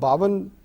52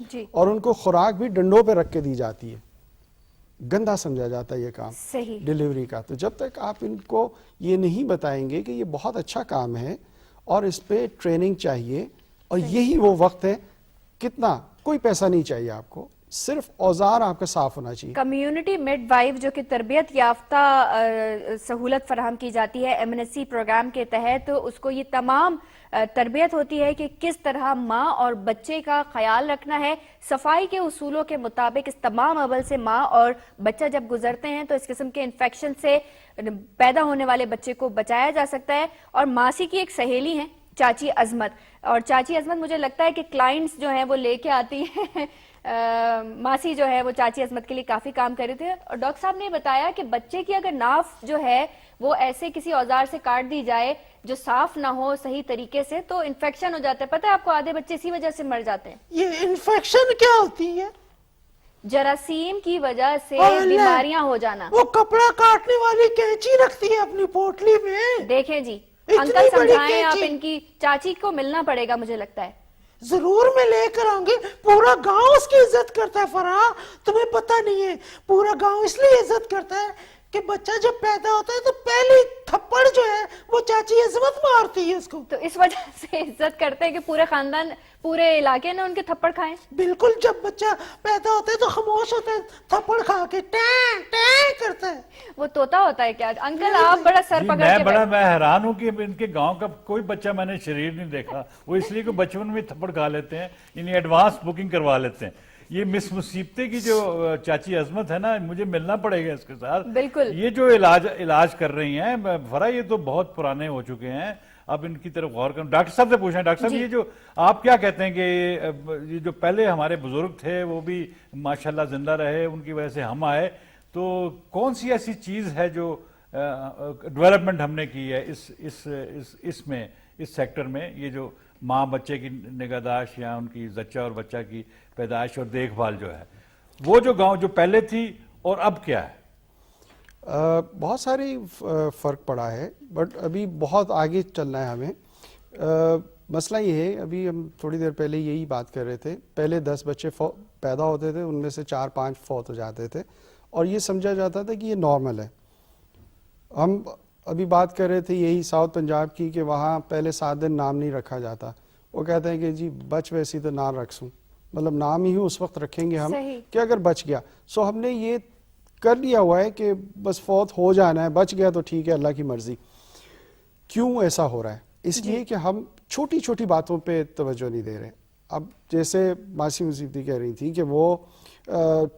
جی اور ان کو خوراک بھی ڈنڈوں پہ رکھ کے دی جاتی ہے. گندا سمجھا جاتا ہے یہ کام صحیح. ڈیلیوری کا. تو جب تک آپ ان کو یہ نہیں بتائیں گے کہ یہ بہت اچھا کام ہے اور اس پہ ٹریننگ چاہیے, اور یہی وہ وقت ہے, کتنا کوئی پیسہ نہیں چاہیے آپ کو, صرف اوزار آپ کا صاف ہونا چاہیے. کمیونٹی مڈ وائف جو کہ تربیت یافتہ سہولت فراہم کی جاتی ہے MNSC پروگرام کے تحت, اس کو یہ تمام تربیت ہوتی ہے کہ کس طرح ماں اور بچے کا خیال رکھنا ہے. صفائی کے اصولوں کے مطابق اس تمام عمل سے ماں اور بچہ جب گزرتے ہیں تو اس قسم کے انفیکشن سے پیدا ہونے والے بچے کو بچایا جا سکتا ہے. اور ماسی کی ایک سہیلی ہیں چاچی عظمت, اور چاچی عظمت مجھے لگتا ہے کہ کلائنٹس جو ہیں وہ لے کے آتی ہیں. ماسی جو ہے وہ چاچی عظمت کے لیے کافی کام کر رہے تھے, اور ڈاکٹر صاحب نے بتایا کہ بچے کی اگر ناف جو ہے وہ ایسے کسی اوزار سے کاٹ دی جائے جو صاف نہ ہو صحیح طریقے سے تو انفیکشن ہو جاتا ہے. پتہ ہے آپ کو آدھے بچے اسی وجہ سے مر جاتے ہیں. یہ انفیکشن کیا ہوتی ہے؟ جراثیم کی وجہ سے اللہ! بیماریاں ہو جانا. وہ کپڑا کاٹنے والی کینچی رکھتی ہے اپنی پوٹلی میں. دیکھیں جی اتنی انکل بڑی سمجھائیں آپ, کینچی. ان کی چاچی کو ملنا پڑے گا مجھے لگتا ہے. ضرور میں لے کر آؤں گی. پورا گاؤں اس کی عزت کرتا ہے فرح, تمہیں پتہ نہیں ہے. پورا گاؤں اس لیے عزت کرتا ہے کہ بچہ جب پیدا ہوتا ہے تو پہلی تھپڑ جو ہے وہ چاچی عظمت مارتی ہے اس کو. تو اس وجہ سے عزت کرتے ہیں کہ پورے خاندان پورے علاقے نے ان کے تھپڑ کھائیں. بالکل, جب بچہ پیدا ہوتا ہے تو خاموش ہوتا ہے, تھپڑ کھا کے ٹیں ٹیں کرتا ہے. وہ طوطا ہوتا ہے کیا انکل؟ آپ بڑا سر جی پکڑ کے میں حیران ہوں کہ ان کے گاؤں کا کوئی بچہ میں نے شریر نہیں دیکھا. وہ اس لیے کہ بچپن میں تھپڑ کھا لیتے ہیں, یعنی ایڈوانس بکنگ کروا لیتے ہیں. یہ مس مصیبتے کی جو چاچی عظمت ہے نا, مجھے ملنا پڑے گا اس کے ساتھ. بالکل. یہ جو علاج کر رہی ہیں فرح, یہ تو بہت پرانے ہو چکے ہیں, اب ان کی طرف غور کریں. ڈاکٹر صاحب سے پوچھیں, ڈاکٹر صاحب یہ جو آپ کیا کہتے ہیں کہ یہ جو پہلے ہمارے بزرگ تھے وہ بھی ماشاءاللہ زندہ رہے, ان کی وجہ سے ہم آئے, تو کون سی ایسی چیز ہے جو ڈیولپمنٹ ہم نے کی ہے اس میں, اس سیکٹر میں, یہ جو ماں بچے کی نگہداشت یا ان کی زچہ اور بچہ کی پیدائش اور دیکھ بھال جو ہے, وہ جو گاؤں جو پہلے تھی اور اب کیا ہے؟ بہت ساری فرق پڑا ہے, بٹ ابھی بہت آگے چلنا ہے ہمیں. مسئلہ یہ ہے, ابھی ہم تھوڑی دیر پہلے یہی بات کر رہے تھے, پہلے 10 بچے پیدا ہوتے تھے, ان میں سے 4-5 فوت ہو جاتے تھے, اور یہ سمجھا جاتا تھا کہ یہ نارمل ہے. ہم ابھی بات کر رہے تھے یہی ساؤتھ پنجاب کی, کہ وہاں پہلے 7 دن نام نہیں رکھا جاتا. وہ کہتے ہیں کہ جی بچ ویسی تو نام رکھسوں, مطلب نام ہی اس وقت رکھیں گے ہم کہ اگر بچ گیا. سو ہم نے یہ کر لیا ہوا ہے کہ بس فوت ہو جانا ہے, بچ گیا تو ٹھیک ہے, اللہ کی مرضی. کیوں ایسا ہو رہا ہے؟ اس لیے کہ ہم چھوٹی چھوٹی باتوں پہ توجہ نہیں دے رہے. اب جیسے ماسی مصیبتی کہہ رہی تھی کہ وہ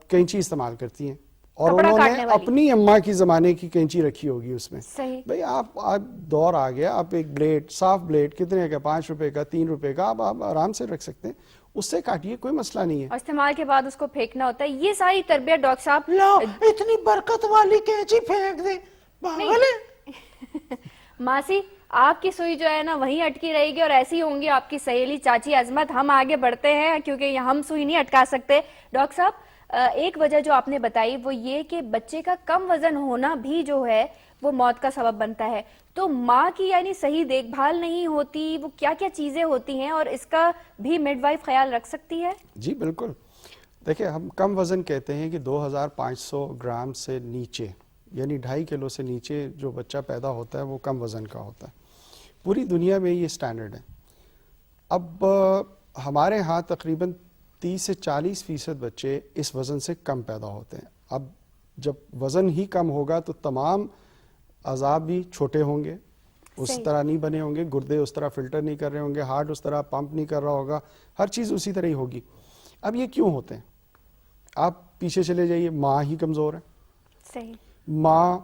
کینچی استعمال کرتی ہیں, اور انہوں نے اپنی اماں کی زمانے کی کینچی رکھی ہوگی اس میں. بھئی آپ دور آ گیا, آپ ایک بلیڈ, صاف بلیڈ کتنے کا, 5 روپے کا, 3 روپے کا, آپ آرام سے رکھ سکتے ہیں, اس سے کاٹیے, کوئی مسئلہ نہیں ہے. اور استعمال کے بعد اس کو پھینکنا ہوتا ہے. یہ ساری تربیت ڈاکٹر صاحب, لو اتنی برکت والی کینچی پھینک دے, پاگل ہے. ماسی آپ کی سوئی جو ہے نا وہیں اٹکی رہے گی, اور ایسی ہوں گی آپ کی سہیلی چاچی عظمت. ہم آگے بڑھتے ہیں کیونکہ ہم سوئی نہیں اٹکا سکتے. ڈاکٹر صاحب ایک وجہ جو آپ نے بتائی وہ یہ کہ بچے کا کم وزن ہونا بھی جو ہے وہ موت کا سبب بنتا ہے. تو ماں کی یعنی صحیح دیکھ بھال نہیں ہوتی, وہ کیا کیا چیزیں ہوتی ہیں, اور اس کا بھی مڈ وائف خیال رکھ سکتی ہے؟ جی بالکل. دیکھیں, ہم کم وزن کہتے ہیں کہ 2500 گرام سے نیچے, یعنی 2.5 کلو سے نیچے جو بچہ پیدا ہوتا ہے وہ کم وزن کا ہوتا ہے. پوری دنیا میں یہ سٹینڈرڈ ہے. اب ہمارے ہاں تقریباً 30 سے 40% بچے اس وزن سے کم پیدا ہوتے ہیں. اب جب وزن ہی کم ہوگا تو تمام اعضاء بھی چھوٹے ہوں گے, اس طرح نہیں بنے ہوں گے, گردے اس طرح فلٹر نہیں کر رہے ہوں گے, ہارٹ اس طرح پمپ نہیں کر رہا ہوگا, ہر چیز اسی طرح ہی ہوگی. اب یہ کیوں ہوتے ہیں؟ آپ پیچھے چلے جائیے, ماں ہی کمزور ہے. صحیح. ماں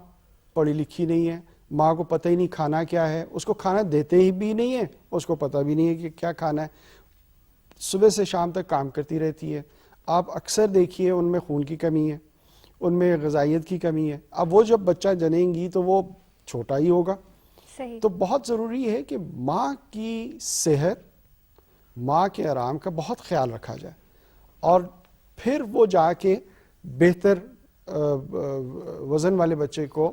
پڑھی لکھی نہیں ہے, ماں کو پتہ ہی نہیں کھانا کیا ہے, اس کو کھانا دیتے ہی بھی نہیں ہے, اس کو پتہ بھی نہیں ہے کہ کیا کھانا ہے. صبح سے شام تک کام کرتی رہتی ہے. آپ اکثر دیکھیے ان میں خون کی کمی ہے, ان میں غذائیت کی کمی ہے. اب وہ جب بچہ جنیں گی تو وہ چھوٹا ہی ہوگا. صحیح. تو بہت ضروری ہے کہ ماں کی صحت, ماں کے آرام کا بہت خیال رکھا جائے, اور پھر وہ جا کے بہتر وزن والے بچے کو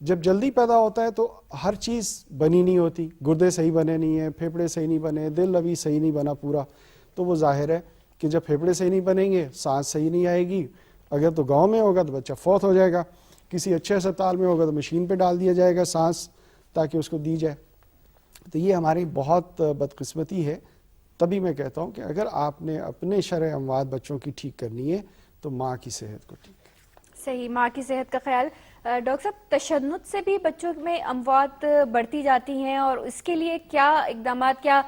جب جلدی پیدا ہوتا ہے تو ہر چیز بنی نہیں ہوتی, گردے صحیح بنے نہیں ہیں, پھیپھڑے صحیح نہیں بنے, دل ابھی صحیح نہیں بنا پورا, تو وہ ظاہر ہے کہ جب پھیپھڑے صحیح نہیں بنیں گے سانس صحیح نہیں آئے گی. اگر تو گاؤں میں ہوگا تو بچہ فوت ہو جائے گا, کسی اچھے اسپتال میں ہوگا تو مشین پہ ڈال دیا جائے گا سانس تاکہ اس کو دی جائے. تو یہ ہماری بہت بدقسمتی ہے. تبھی میں کہتا ہوں کہ اگر آپ نے اپنے شرح اموات بچوں کی ٹھیک کرنی ہے تو ماں کی صحت کو ٹھیک کریں. صحیح, ماں کی صحت کا خیال. ڈاکٹر صاحب, تشنج سے بھی بچوں میں اموات بڑھتی جاتی ہیں, اور اس کے لیے کیا اقدامات, کیا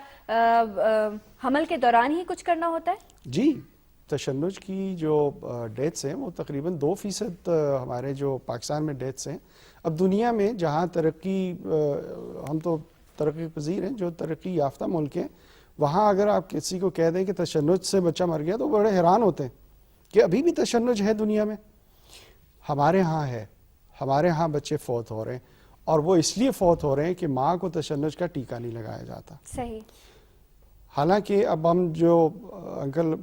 حمل کے دوران ہی کچھ کرنا ہوتا ہے؟ جی, تشنج کی جو ڈیتھس ہیں وہ تقریباً 2% ہمارے جو پاکستان میں ڈیتھس ہیں. اب دنیا میں جہاں ترقی, ہم تو ترقی پذیر ہیں, جو ترقی یافتہ ملک ہیں, وہاں اگر آپ کسی کو کہہ دیں کہ تشنج سے بچہ مر گیا تو بڑے حیران ہوتے ہیں کہ ابھی بھی تشنج ہے دنیا میں. ہمارے ہاں ہے, ہمارے ہاں بچے فوت ہو رہے ہیں, اور وہ اس لیے فوت ہو رہے ہیں کہ ماں کو تشنج کا ٹیکہ نہیں لگایا جاتا. صحیح. حالانکہ اب ہم جو انکل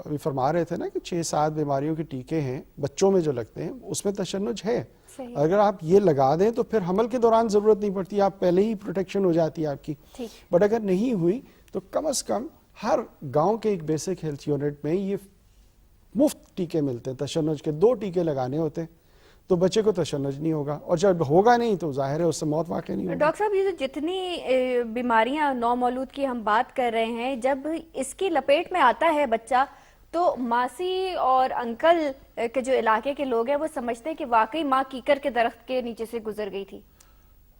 ابھی فرما رہے تھے نا کہ 6-7 بیماریوں کے ٹیکے ہیں بچوں میں جو لگتے ہیں, اس میں تشنج ہے. صحیح. اگر آپ یہ لگا دیں تو پھر حمل کے دوران ضرورت نہیں پڑتی, آپ پہلے ہی پروٹیکشن ہو جاتی ہے آپ کی. بٹ اگر نہیں ہوئی تو کم از کم ہر گاؤں کے ایک بیسک ہیلتھ یونٹ میں یہ مفت ٹیکے ملتے ہیں. تشنج کے 2 ٹیکے لگانے ہوتے ہیں تو بچے کو تشنج نہیں ہوگا, اور جب ہوگا نہیں تو ظاہر ہے اس سے موت واقع نہیں ہوگی. ڈاکٹر صاحب, یہ جو جتنی بیماریاں نومولود کی ہم بات کر رہے ہیں, جب اس کی لپیٹ میں آتا ہے بچہ تو ماسی اور انکل کے جو علاقے کے لوگ ہیں وہ سمجھتے ہیں کہ واقعی ماں کیکر کے درخت کے نیچے سے گزر گئی تھی.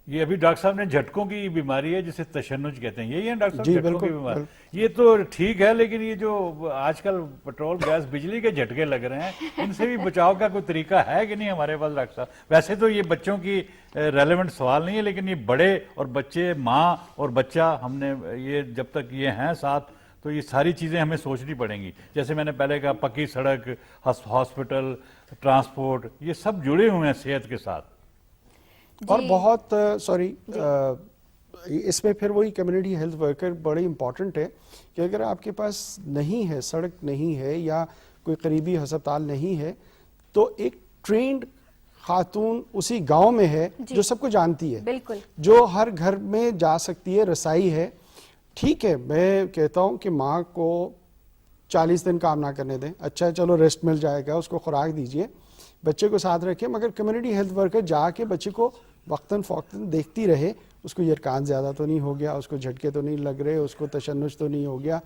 یہ ابھی ڈاکٹر صاحب نے جھٹکوں کی بیماری ہے جسے تشنج کہتے ہیں, یہی ہے ڈاکٹر صاحب؟ جی جھٹکوں بالکل, کی بیماری, یہ تو ٹھیک ہے, لیکن یہ جو آج کل پیٹرول گیس بجلی کے جھٹکے لگ رہے ہیں, ان سے بھی بچاؤ کا کوئی طریقہ ہے کہ نہیں ہمارے پاس ڈاکٹر صاحب؟ ویسے تو یہ بچوں کی ریلیونٹ سوال نہیں ہے, لیکن یہ بڑے اور بچے, ماں اور بچہ, ہم نے یہ جب تک یہ ہیں ساتھ تو یہ ساری چیزیں ہمیں سوچنی پڑیں گی. جیسے میں نے پہلے کہا, پکی سڑک, ہاسپٹل, ٹرانسپورٹ, یہ سب جڑے ہوئے ہیں صحت کے ساتھ. اور بہت اس میں پھر وہی کمیونٹی ہیلتھ ورکر بڑی امپورٹنٹ ہے کہ اگر آپ کے پاس نہیں ہے, سڑک نہیں ہے یا کوئی قریبی ہسپتال نہیں ہے, تو ایک ٹرینڈ خاتون اسی گاؤں میں ہے جو سب کو جانتی ہے, بالکل, جو ہر گھر میں جا سکتی ہے, رسائی ہے. ٹھیک ہے, میں کہتا ہوں کہ ماں کو 40 دن کام نہ کرنے دیں, اچھا ہے چلو ریسٹ مل جائے گا, اس کو خوراک دیجئے, بچے کو ساتھ رکھیں, مگر کمیونٹی ہیلتھ ورکر جا کے بچے کو وقتاً فوقتاً دیکھتی رہے, اس کو یرکان زیادہ تو نہیں ہو گیا, اس کو جھٹکے تو نہیں لگ رہے, اس کو تشنج تو نہیں ہو گیا,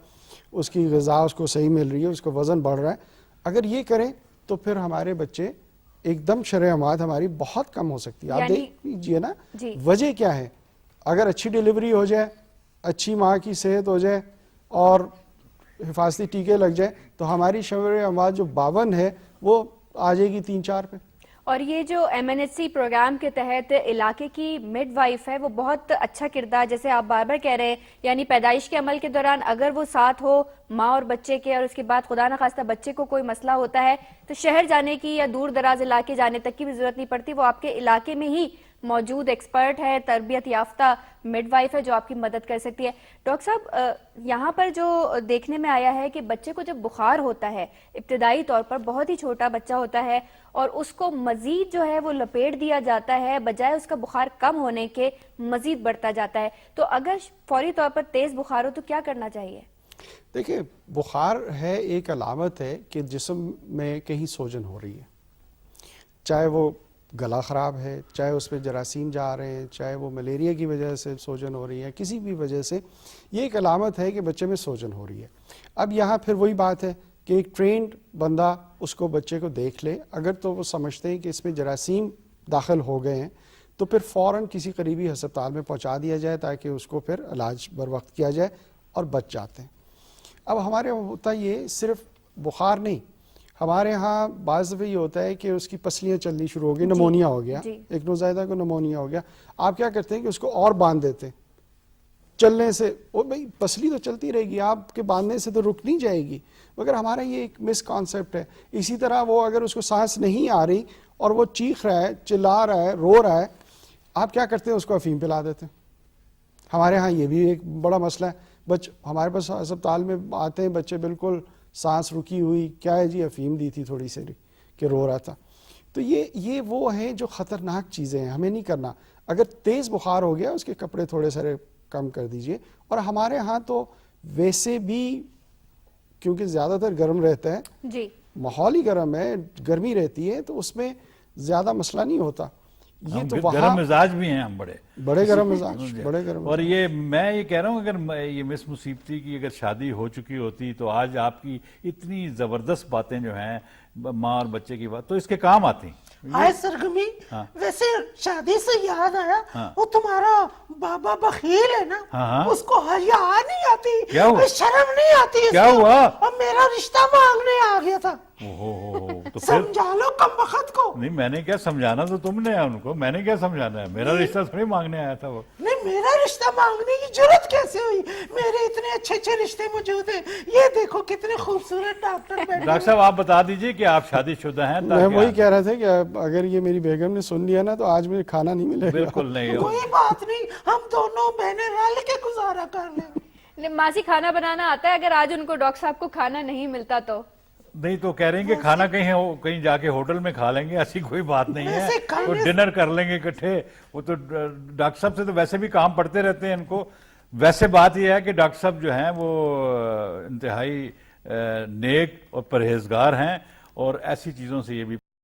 اس کی غذا اس کو صحیح مل رہی ہے, اس کو وزن بڑھ رہا ہے. اگر یہ کریں تو پھر ہمارے بچے ایک دم شرح اموات ہماری بہت کم ہو سکتی ہے. آپ دیکھ لیجیے نا وجہ کیا ہے. اگر اچھی ڈیلیوری ہو جائے, اچھی ماں کی صحت ہو جائے اور حفاظتی ٹیکے لگ جائے تو ہماری شرح اموات جو 52 ہے وہ آ جائے گی 3-4 پہ. اور یہ جو MNHC پروگرام کے تحت علاقے کی مڈ وائف ہے وہ بہت اچھا کردار, جیسے آپ بار بار کہہ رہے ہیں, یعنی پیدائش کے عمل کے دوران اگر وہ ساتھ ہو ماں اور بچے کے, اور اس کے بعد خدا نخواستہ بچے کو کوئی مسئلہ ہوتا ہے تو شہر جانے کی یا دور دراز علاقے جانے تک کی بھی ضرورت نہیں پڑتی, وہ آپ کے علاقے میں ہی موجود ایکسپرٹ ہے, تربیت یافتہ مڈ وائف ہے جو آپ کی مدد کر سکتی ہے. ڈاکٹر صاحب, یہاں پر جو دیکھنے میں آیا ہے کہ بچے کو جب بخار ہوتا ہے, ابتدائی طور پر بہت ہی چھوٹا بچہ ہوتا ہے اور اس کو مزید جو ہے وہ لپیٹ دیا جاتا ہے, بجائے اس کا بخار کم ہونے کے مزید بڑھتا جاتا ہے. تو اگر فوری طور پر تیز بخار ہو تو کیا کرنا چاہیے؟ دیکھیں, بخار ہے ایک علامت ہے کہ جسم میں کہیں سوجن ہو رہی ہے, چاہے وہ گلا خراب ہے, چاہے اس پہ جراثیم جا رہے ہیں, چاہے وہ ملیریا کی وجہ سے سوجن ہو رہی ہے, کسی بھی وجہ سے یہ ایک علامت ہے کہ بچے میں سوجن ہو رہی ہے. اب یہاں پھر وہی بات ہے کہ ایک ٹرینڈ بندہ اس کو بچے کو دیکھ لے, اگر تو وہ سمجھتے ہیں کہ اس میں جراثیم داخل ہو گئے ہیں تو پھر فوراً کسی قریبی ہسپتال میں پہنچا دیا جائے تاکہ اس کو پھر علاج بر وقت کیا جائے اور بچ جاتے ہیں. اب ہمارے ہوتا یہ صرف بخار نہیں, ہمارے ہاں بعض دفعہ یہ ہوتا ہے کہ اس کی پسلیاں چلنی شروع ہو گئی, نمونیا ہو گیا, ایک نوزائیدہ کو نمونیا ہو گیا. آپ کیا کرتے ہیں کہ اس کو اور باندھ دیتے ہیں چلنے سے, اور بھائی پسلی تو چلتی رہے گی, آپ کے باندھنے سے تو رک نہیں جائے گی. مگر ہمارا یہ ایک مس کانسیپٹ ہے. اسی طرح وہ اگر اس کو سانس نہیں آ رہی اور وہ چیخ رہا ہے, چلا رہا ہے, رو رہا ہے, آپ کیا کرتے ہیں, اس کو افیم پلا دیتے ہیں. ہمارے ہاں یہ بھی ایک بڑا مسئلہ ہے. ہمارے پاس اسپتال میں آتے ہیں بچے بالکل سانس رکی ہوئی, کیا ہے جی افیم دی تھی تھوڑی سی کہ رو رہا تھا. تو یہ وہ ہیں جو خطرناک چیزیں ہیں، ہمیں نہیں کرنا. اگر تیز بخار ہو گیا اس کے کپڑے تھوڑے سارے کم کر دیجئے. اور ہمارے ہاں تو ویسے بھی کیونکہ زیادہ تر گرم رہتا ہے، جی ماحول ہی گرم ہے، گرمی رہتی ہے، تو اس میں زیادہ مسئلہ نہیں ہوتا. یہ ہم تو گرم وہاں مزاج بھی ہیں ہم بڑے گرم مزاج، بڑے گرم اور مزاج. یہ میں یہ کہہ رہا ہوں اگر یہ مس مصیبتی کی اگر شادی ہو چکی ہوتی تو آج آپ کی اتنی زبردست باتیں جو ہیں ماں اور بچے کی بات تو اس کے کام آتی. ہائے سرگمی، ویسے شادی سے یاد آیا، وہ تمہارا بابا بخیل ہے نا، اس کو حیا نہیں آتی، کیا ہوا؟ شرم نہیں آتی اس کیا کو، ہوا؟ اور میرا رشتہ مانگنے آ گیا تھا. تو پھر سمجھا لو کم وقت کو. نہیں، میں نے کیا سمجھانا، تو تم نے ان کو، میں نے کیا سمجھانا ہے، میرا رشتہ تھوڑی مانگنے آیا تھا وہ. نہیں، میرا رشتہ مانگنے کی جرت کیسے ہوئی؟ میرے اتنے اچھے اچھے رشتے موجود ہیں. یہ دیکھو کتنے خوبصورت ڈاکٹر بیٹھے. ڈاکٹر صاحب آپ بتا دیجئے کہ آپ شادی شدہ ہیں. میں وہی کہہ رہا تھا کہ اگر یہ میری بیگم نے سن لیا نا تو آج مجھے کھانا نہیں ملے گا. بالکل نہیں. کوئی بات نہیں، ہم دونوں بہنیں رل کے گزارا کر لیں. ماسی کھانا بنانا آتا ہے، اگر آج ان کو ڈاکٹر صاحب کو کھانا نہیں ملتا تو نہیں تو کہہ رہے ہیں کہ کھانا کہیں جا کے ہوٹل میں کھا لیں گے، ایسی کوئی بات نہیں ہے. وہ ڈنر کر لیں گے اکٹھے. وہ تو ڈاکٹر صاحب سے تو ویسے بھی کام پڑتے رہتے ہیں ان کو. ویسے بات یہ ہے کہ ڈاکٹر صاحب جو ہیں وہ انتہائی نیک اور پرہیزگار ہیں، اور ایسی چیزوں سے یہ بھی